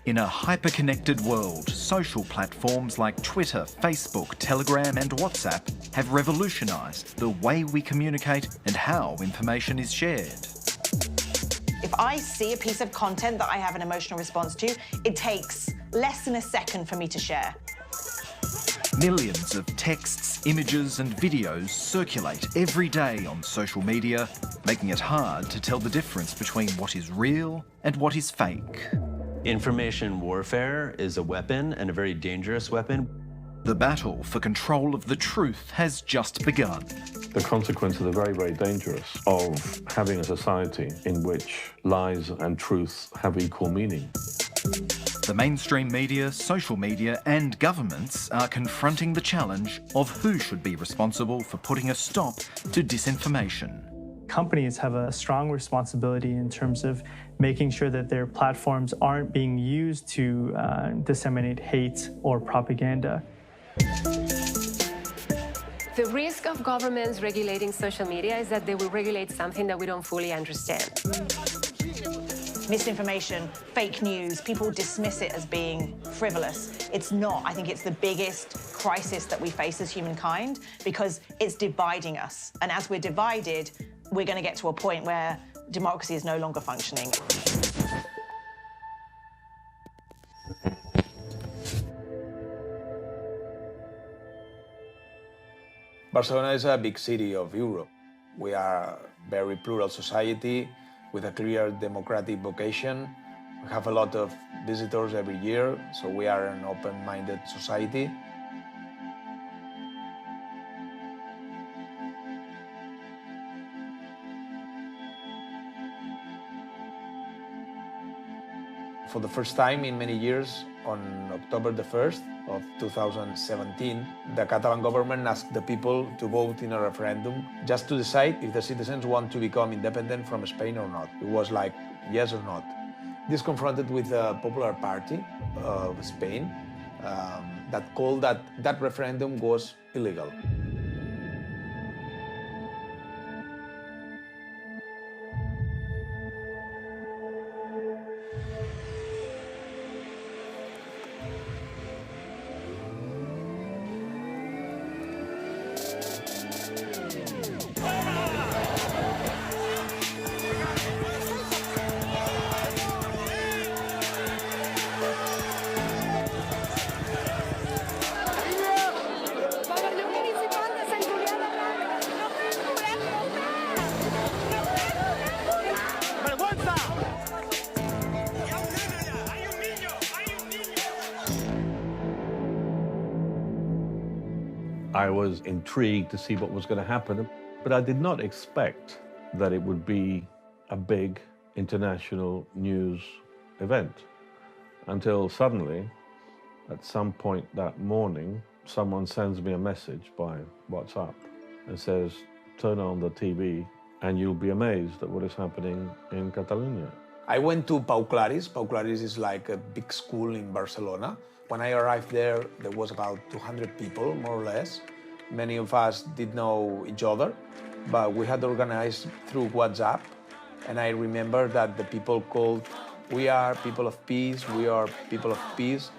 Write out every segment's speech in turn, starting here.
In a hyper-connected world, social platforms like Twitter, Facebook, Telegram and WhatsApp have revolutionised the way we communicate and how information is shared. If I see a piece of content that I have an emotional response to, it takes less than a second for me to share. Millions of texts, images and videos circulate every day on social media, making it hard to tell the difference between what is real and what is fake. Information warfare is a weapon, and a very dangerous weapon. The battle for control of the truth has just begun. The consequences are very, very dangerous of having a society in which lies and truth have equal meaning. The mainstream media, social media and governments are confronting the challenge of who should be responsible for putting a stop to disinformation. Companies have a strong responsibility in terms of making sure that their platforms aren't being used to disseminate hate or propaganda. The risk of governments regulating social media is that they will regulate something that we don't fully understand. Misinformation, fake news, people dismiss it as being frivolous. It's not. I think it's the biggest crisis that we face as humankind because it's dividing us. And as we're divided, we're going to get to a point where democracy is no longer functioning. Barcelona is a big city of Europe. We are a very plural society with a clear democratic vocation. We have a lot of visitors every year, so we are an open-minded society. For the first time in many years, on October the 1st of 2017, the Catalan government asked the people to vote in a referendum just to decide if the citizens want to become independent from Spain or not. It was like yes or not. This confronted with the Popular Party of Spain that called that referendum was illegal. I was intrigued to see what was going to happen, but I did not expect that it would be a big international news event until suddenly, at some point that morning, someone sends me a message by WhatsApp and says, turn on the TV and you'll be amazed at what is happening in Catalonia. I went to Pau Claris. Pau Claris is like a big school in Barcelona. When I arrived there, there was about 200 people, more or less. Many of us did know each other, but we had organized through WhatsApp. And I remember that the people called, "We are people of peace, we are people of peace."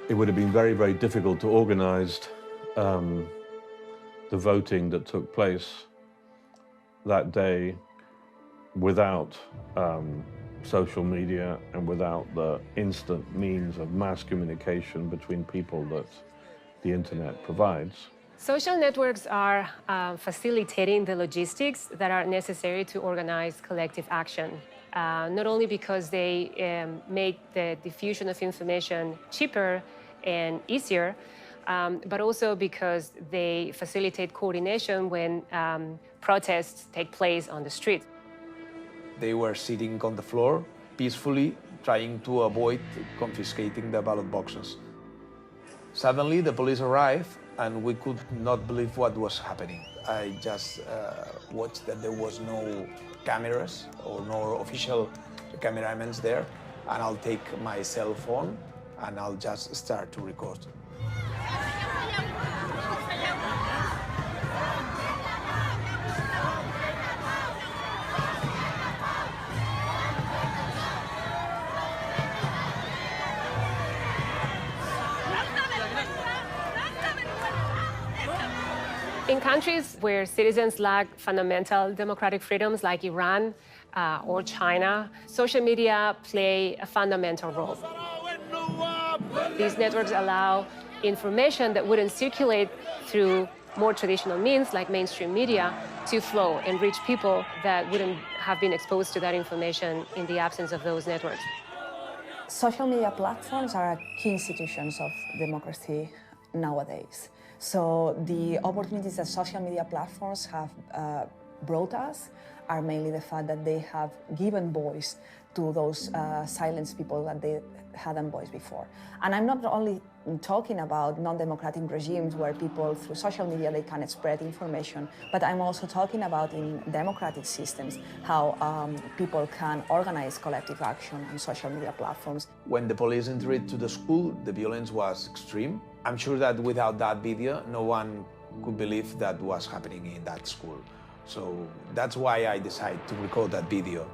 It would have been very, very difficult to organize the voting that took place that day without social media and without the instant means of mass communication between people that the internet provides. Social networks are facilitating the logistics that are necessary to organize collective action, not only because they make the diffusion of information cheaper and easier, but also because they facilitate coordination when protests take place on the street. They were sitting on the floor peacefully, trying to avoid confiscating the ballot boxes. Suddenly, the police arrived, and we could not believe what was happening. I just watched that there was no cameras or no official cameramen there, and I'll take my cell phone and I'll just start to record. In countries where citizens lack fundamental democratic freedoms like Iran or China, social media play a fundamental role. These networks allow information that wouldn't circulate through more traditional means like mainstream media to flow and reach people that wouldn't have been exposed to that information in the absence of those networks. Social media platforms are key institutions of democracy nowadays. So the opportunities that social media platforms have brought us are mainly the fact that they have given voice to those silenced people that they hadn't voiced before. And I'm not only talking about non-democratic regimes where people through social media they can spread information, but I'm also talking about in democratic systems how people can organize collective action on social media platforms. When the police entered to the school, the violence was extreme. I'm sure that without that video, no one could believe that was happening in that school. So that's why I decided to record that video.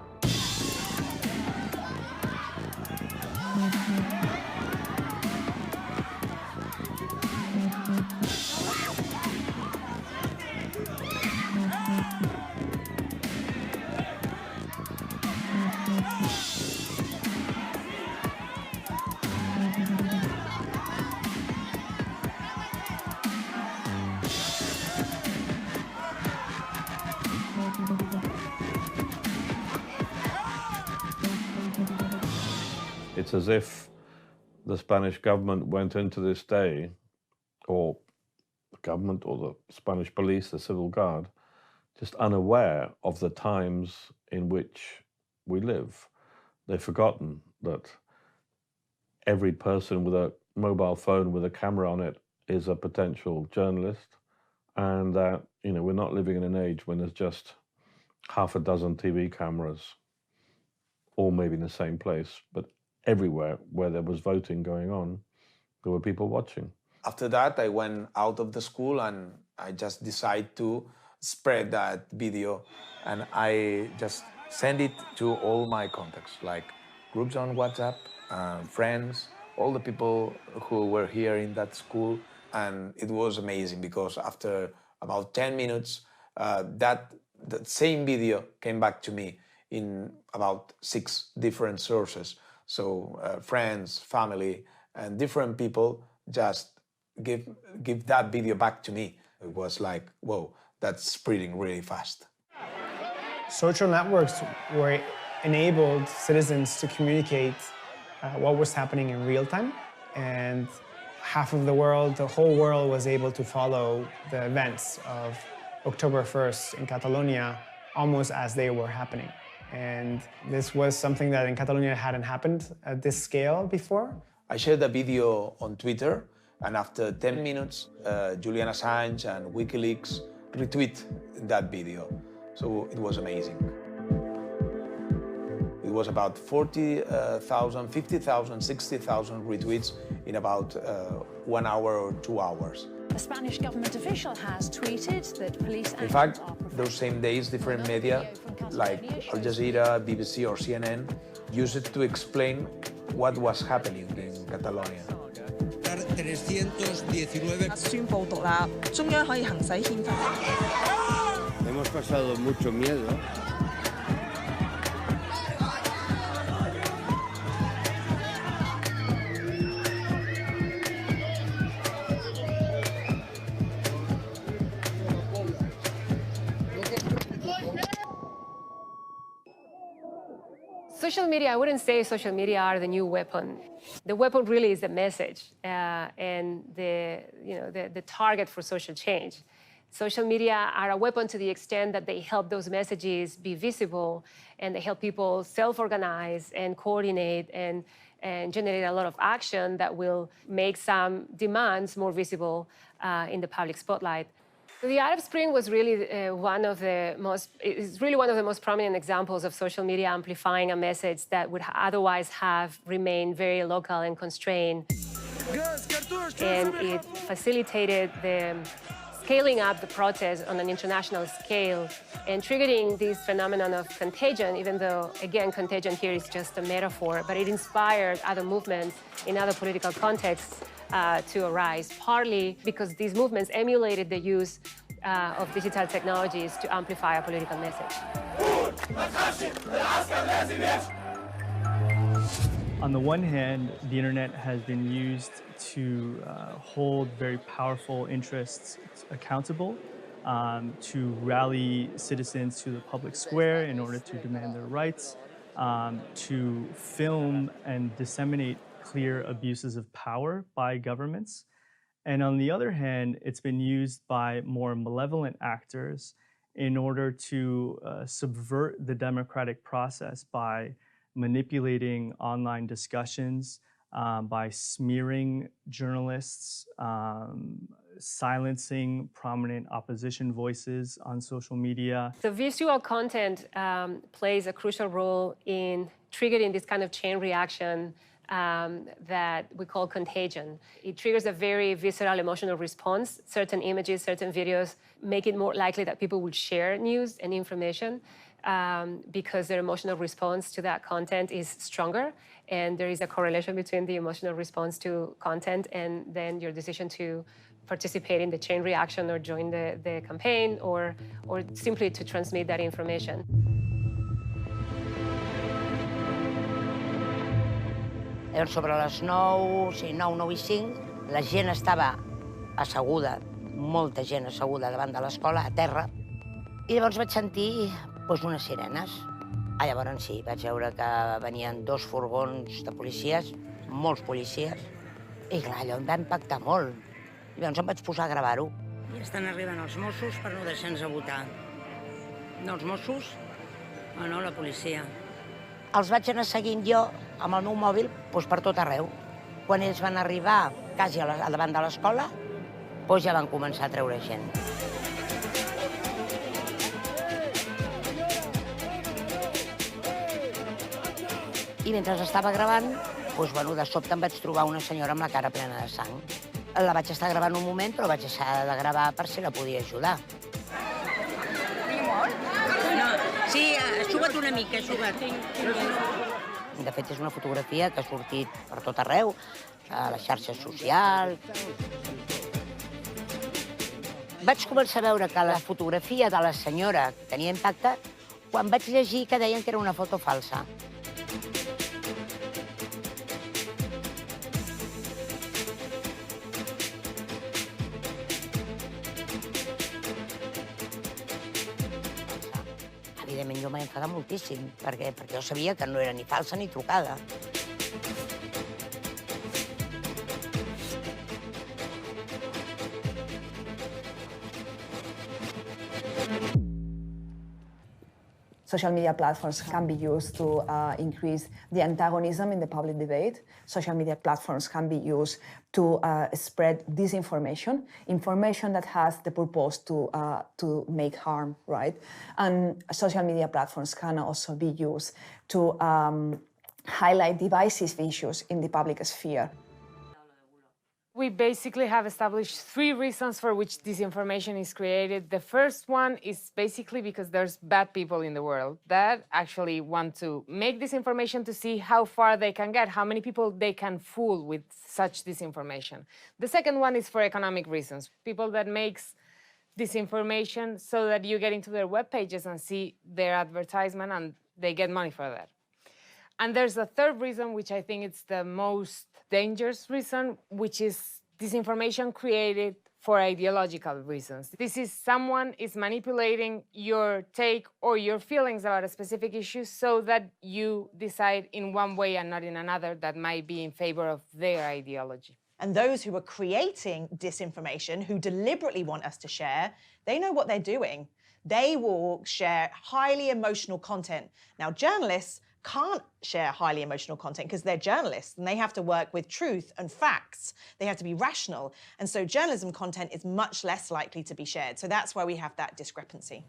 It's as if the Spanish government went into this day, or the government or the Spanish police, the civil guard, just unaware of the times in which we live. They've forgotten that every person with a mobile phone with a camera on it is a potential journalist, and that, you know, we're not living in an age when there's just half a dozen TV cameras, all maybe in the same place, but everywhere where there was voting going on, there were people watching. After that, I went out of the school and I just decided to spread that video, and I just send it to all my contacts, like groups on WhatsApp, friends, all the people who were here in that school. And it was amazing because after about 10 minutes, that same video came back to me in about 6 different sources. So friends, family, and different people just give that video back to me. It was like, whoa, that's spreading really fast. Social networks were enabled citizens to communicate what was happening in real time, and half of the world, the whole world, was able to follow the events of October 1st in Catalonia almost as they were happening. And this was something that in Catalonia hadn't happened at this scale before. I shared the video on Twitter, and after 10 minutes, Julian Assange and WikiLeaks retweet that video. So it was amazing. It was about 40,000, 50,000, 60,000 retweets in about 1 hour or 2 hours. A Spanish government official has tweeted that police... In fact, those same days, different media, like Al Jazeera, BBC or CNN, used it to explain what was happening in Catalonia. 319宣布獨立，中央可以行使憲法。Hemos pasado mucho miedo. Social media, I wouldn't say social media are the new weapon. The weapon really is the message and the target for social change. Social media are a weapon to the extent that they help those messages be visible, and they help people self-organize and coordinate and generate a lot of action that will make some demands more visible in the public spotlight. The Arab Spring was really one of the most prominent examples of social media amplifying a message that would otherwise have remained very local and constrained. And it facilitated the scaling up the protest on an international scale and triggering this phenomenon of contagion, even though, again, contagion here is just a metaphor, but it inspired other movements in other political contexts to arise, partly because these movements emulated the use of digital technologies to amplify a political message. On the one hand, the internet has been used to hold very powerful interests accountable, to rally citizens to the public square in order to demand their rights, to film and disseminate clear abuses of power by governments. And on the other hand, it's been used by more malevolent actors in order to subvert the democratic process by manipulating online discussions, by smearing journalists, silencing prominent opposition voices on social media. The visual content plays a crucial role in triggering this kind of chain reaction that we call contagion. It triggers a very visceral emotional response. Certain images, certain videos make it more likely that people will share news and information because their emotional response to that content is stronger. And there is a correlation between the emotional response to content and then your decision to participate in the chain reaction or join the campaign or simply to transmit that information. Llavors, sobre les 9, sí, 9, 9 i 5, la gent estava asseguda, molta gent asseguda davant de l'escola, a terra, i llavors vaig sentir unes sirenes. Llavors sí, vaig veure que venien 2 furgons de policies, molts policies, i clar, allò em va impactar molt. Llavors em vaig posar a gravar-ho. I estan arribant els Mossos per no deixar-nos votar. No els Mossos, o no la policia. Els vaig anar seguint jo amb el meu mòbil per tot arreu. Quan ells van arribar quasi davant de l'escola, ja van començar a treure gent. I mentre estava gravant, de sobte em vaig trobar una senyora amb la cara plena de sang. La vaig estar gravant un moment, però vaig deixar de gravar per si la podia ajudar. Sí, ha subat una mica, ha subat. De fet, és una fotografia que ha sortit per tot arreu, a les xarxes socials. Vaig començar a veure que la fotografia de la senyora tenia impacte quan vaig llegir que deien que era una foto falsa. Evidentment, jo m'he enfadat moltíssim, perquè jo sabia que no era ni falsa ni trucada. Social media platforms can be used to increase the antagonism in the public debate. Social media platforms can be used to spread disinformation, information that has the purpose to make harm, right? And social media platforms can also be used to highlight divisive issues in the public sphere. We basically have established 3 reasons for which disinformation is created. The first one is basically because there's bad people in the world that actually want to make disinformation to see how far they can get, how many people they can fool with such disinformation. The second one is for economic reasons. People that makes disinformation so that you get into their web pages and see their advertisement and they get money for that. And there's a third reason, which I think is the most dangerous reason, which is disinformation created for ideological reasons. This is someone is manipulating your take or your feelings about a specific issue so that you decide in one way and not in another that might be in favor of their ideology. And those who are creating disinformation, who deliberately want us to share, they know what they're doing. They will share highly emotional content. Now, journalists can't share highly emotional content because they're journalists and they have to work with truth and facts. They have to be rational. And so journalism content is much less likely to be shared. So that's why we have that discrepancy.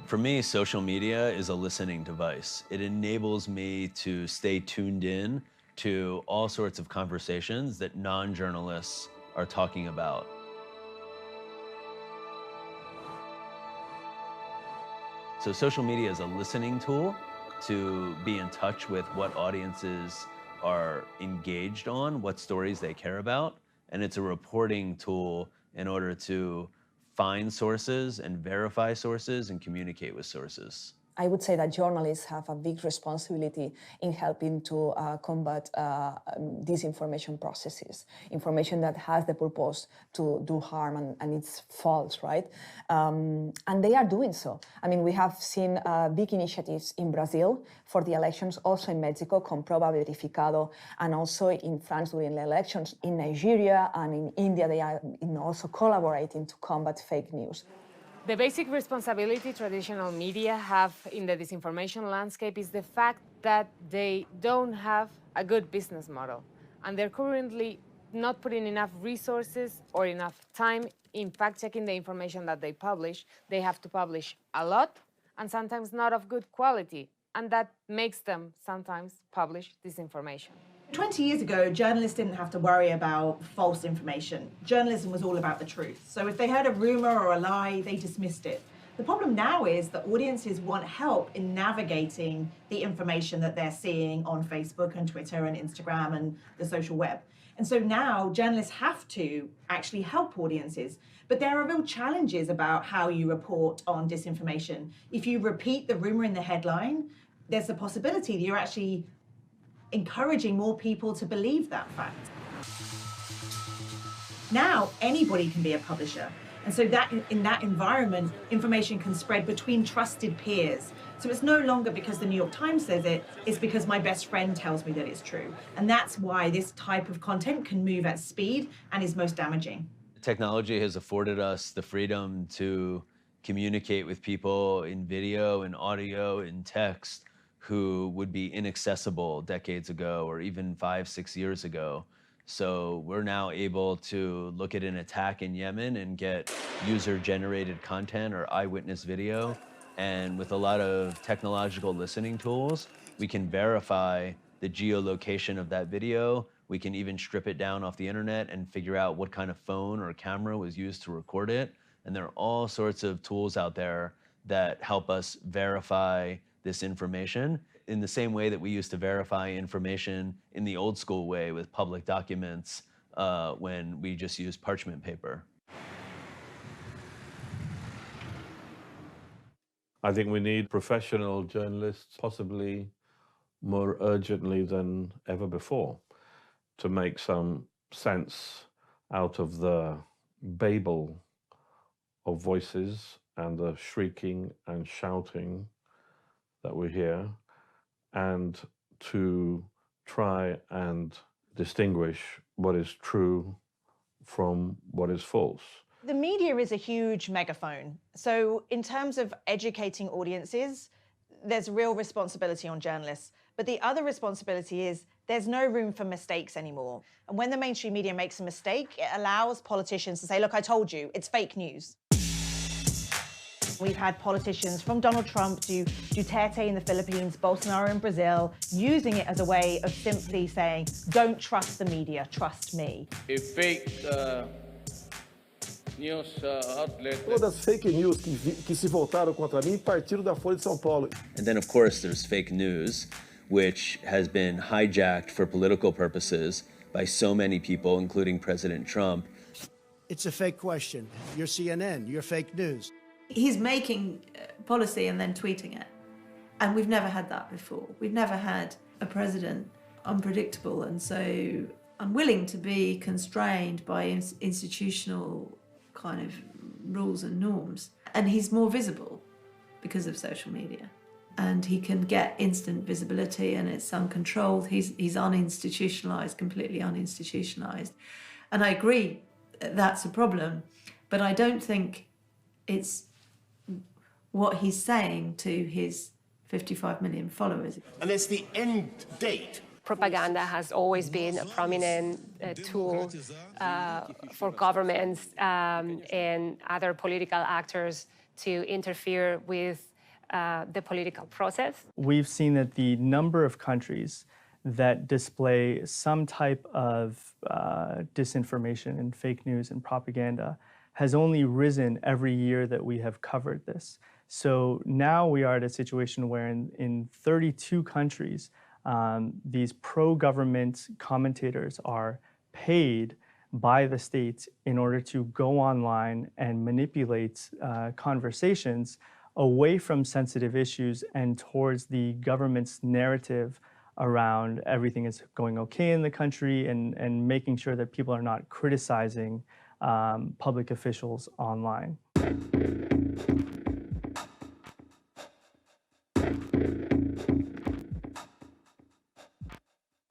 For me, social media is a listening device. It enables me to stay tuned in to all sorts of conversations that non-journalists are talking about. So social media is a listening tool to be in touch with what audiences are engaged on, what stories they care about, and it's a reporting tool in order to find sources and verify sources and communicate with sources. I would say that journalists have a big responsibility in helping to combat disinformation processes, information that has the purpose to do harm and it's false, right? And they are doing so. I mean, we have seen big initiatives in Brazil for the elections, also in Mexico, Comproba Verificado, and also in France during the elections. In Nigeria and in India, they are also collaborating to combat fake news. The basic responsibility traditional media have in the disinformation landscape is the fact that they don't have a good business model. And they're currently not putting enough resources or enough time in fact-checking the information that they publish. They have to publish a lot and sometimes not of good quality. And that makes them sometimes publish disinformation. 20 years ago, journalists didn't have to worry about false information. Journalism was all about the truth. So if they heard a rumor or a lie, they dismissed it. The problem now is that audiences want help in navigating the information that they're seeing on Facebook and Twitter and Instagram and the social web. And so now journalists have to actually help audiences. But there are real challenges about how you report on disinformation. If you repeat the rumor in the headline, there's a possibility that you're actually encouraging more people to believe that fact. Now, anybody can be a publisher. And so that in that environment, information can spread between trusted peers. So it's no longer because the New York Times says it, it's because my best friend tells me that it's true. And that's why this type of content can move at speed and is most damaging. Technology has afforded us the freedom to communicate with people in video and audio and text who would be inaccessible decades ago or even 5-6 years ago. So we're now able to look at an attack in Yemen and get user-generated content or eyewitness video. And with a lot of technological listening tools, we can verify the geolocation of that video. We can even strip it down off the internet and figure out what kind of phone or camera was used to record it. And there are all sorts of tools out there that help us verify this information in the same way that we used to verify information in the old school way with public documents when we just used parchment paper. I think we need professional journalists, possibly more urgently than ever before, to make some sense out of the babel of voices and the shrieking and shouting that we hear, and to try and distinguish what is true from what is false. The media is a huge megaphone. So in terms of educating audiences, there's real responsibility on journalists. But the other responsibility is there's no room for mistakes anymore. And when the mainstream media makes a mistake, it allows politicians to say, look, I told you, it's fake news. We've had politicians from Donald Trump to Duterte in the Philippines, Bolsonaro in Brazil, using it as a way of simply saying, don't trust the media, trust me. A fake news outlet. Todas as fake news que se voltaram contra mim partiram da Folha de São Paulo. And then, of course, there's fake news, which has been hijacked for political purposes by so many people, including President Trump. It's a fake question. You're CNN, you're fake news. He's making policy and then tweeting it. And we've never had that before. We've never had a president unpredictable and so unwilling to be constrained by institutional kind of rules and norms. And he's more visible because of social media. And he can get instant visibility and it's uncontrolled. He's uninstitutionalized, completely uninstitutionalized. And I agree that's a problem, but I don't think it's what he's saying to his 55 million followers. And it's the end date. Propaganda has always been a prominent tool for governments and other political actors to interfere with the political process. We've seen that the number of countries that display some type of disinformation and fake news and propaganda has only risen every year that we have covered this. So now we are at a situation where in 32 countries, these pro-government commentators are paid by the state in order to go online and manipulate conversations away from sensitive issues and towards the government's narrative around everything is going okay in the country, and making sure that people are not criticizing public officials online.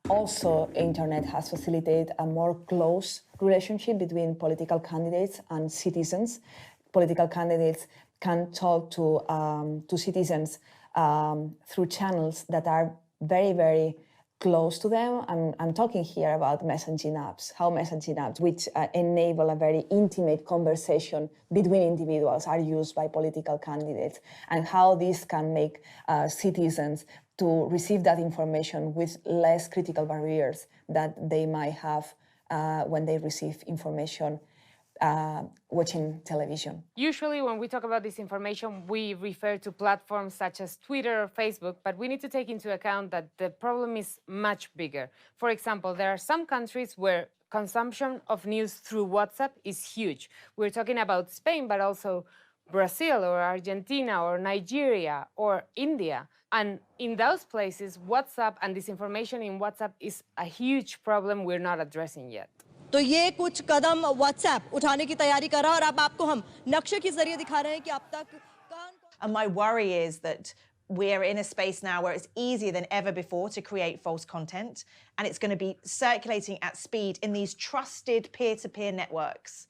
Also, internet has facilitated a more close relationship between political candidates and citizens. Political candidates can talk to citizens through channels that are very, very close to them. I'm talking here about messaging apps, how messaging apps, which enable a very intimate conversation between individuals, are used by political candidates, and how this can make citizens to receive that information with less critical barriers that they might have when they receive information watching television. Usually when we talk about disinformation, we refer to platforms such as Twitter or Facebook, but we need to take into account that the problem is much bigger. For example, there are some countries where consumption of news through WhatsApp is huge. We're talking about Spain, but also Brazil or Argentina or Nigeria or India. And in those places, WhatsApp and disinformation in WhatsApp is a huge problem we're not addressing yet. तो ये कुछ कदम WhatsApp उठाने की तैयारी कर रहा है और अब आपको हम नक्शे के जरिए दिखा रहे हैं कि अब तक And my worry is that we're in a space now where it's easier than ever before to create false content, and it's going to be circulating at speed in these trusted peer-to-peer networks.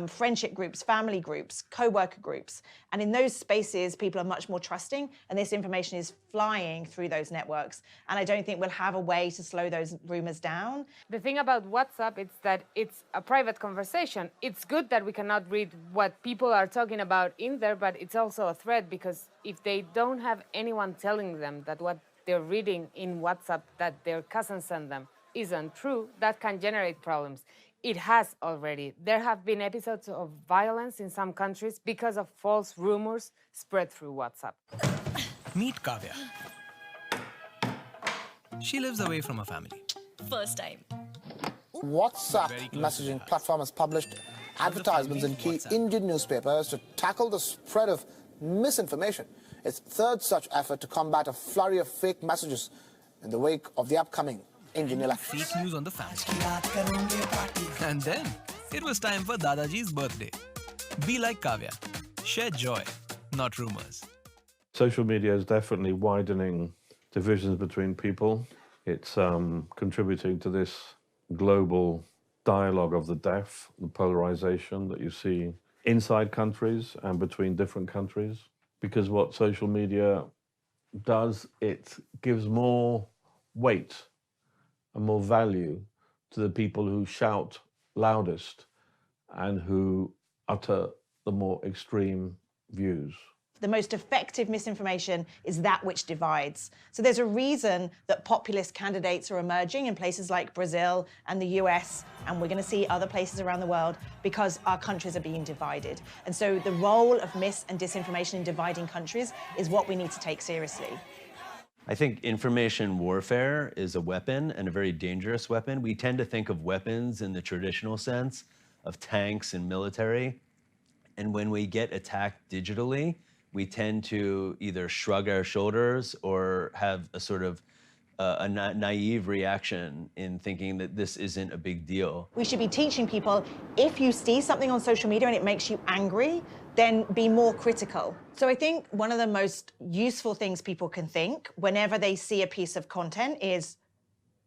Friendship groups, family groups, co-worker groups. And in those spaces, people are much more trusting, and this information is flying through those networks. And I don't think we'll have a way to slow those rumors down. The thing about WhatsApp is that it's a private conversation. It's good that we cannot read what people are talking about in there, but it's also a threat, because if they don't have anyone telling them that what they're reading in WhatsApp that their cousin sent them isn't true, that can generate problems. It has already. There have been episodes of violence in some countries because of false rumors spread through WhatsApp. Meet Kavya. She lives away from her family. First time. WhatsApp messaging platform has published advertisements in key Indian newspapers to tackle the spread of misinformation. Its third such effort to combat a flurry of fake messages in the wake of the upcoming Indian elections. Fake news on the family. And then it was time for Dadaji's birthday. Be like Kavya. Share joy, not rumors. Social media is definitely widening divisions between people. It's contributing to this global dialogue of the deaf, the polarization that you see inside countries and between different countries. Because what social media does, it gives more weight and more value to the people who shout loudest and who utter the more extreme views. The most effective misinformation is that which divides. So there's a reason that populist candidates are emerging in places like Brazil and the US, and we're going to see other places around the world, because our countries are being divided. And so the role of mis and disinformation in dividing countries is what we need to take seriously. I think information warfare is a weapon, and a very dangerous weapon. We tend to think of weapons in the traditional sense of tanks and military. And when we get attacked digitally, we tend to either shrug our shoulders or have a sort of a naive reaction in thinking that this isn't a big deal. We should be teaching people, if you see something on social media and it makes you angry, then be more critical. So I think one of the most useful things people can think whenever they see a piece of content is,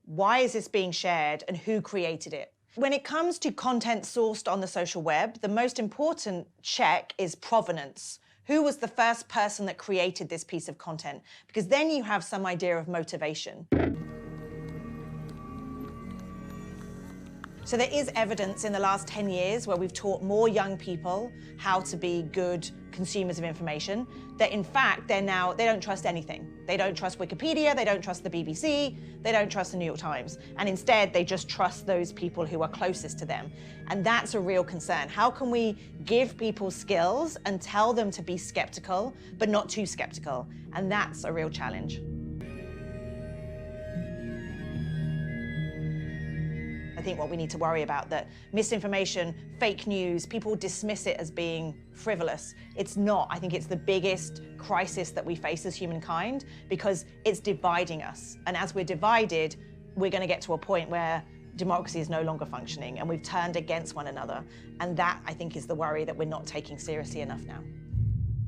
why is this being shared and who created it? When it comes to content sourced on the social web, the most important check is provenance. Who was the first person that created this piece of content? Because then you have some idea of motivation. So there is evidence in the last 10 years where we've taught more young people how to be good consumers of information, that in fact they don't trust anything. They don't trust Wikipedia, they don't trust the BBC, they don't trust the New York Times. And instead they just trust those people who are closest to them. And that's a real concern. How can we give people skills and tell them to be skeptical, but not too skeptical? And that's a real challenge. I think what we need to worry about, that misinformation, fake news, people dismiss it as being frivolous. It's not. I think it's the biggest crisis that we face as humankind because it's dividing us. And as we're divided, we're going to get to a point where democracy is no longer functioning and we've turned against one another. And that, I think, is the worry that we're not taking seriously enough now.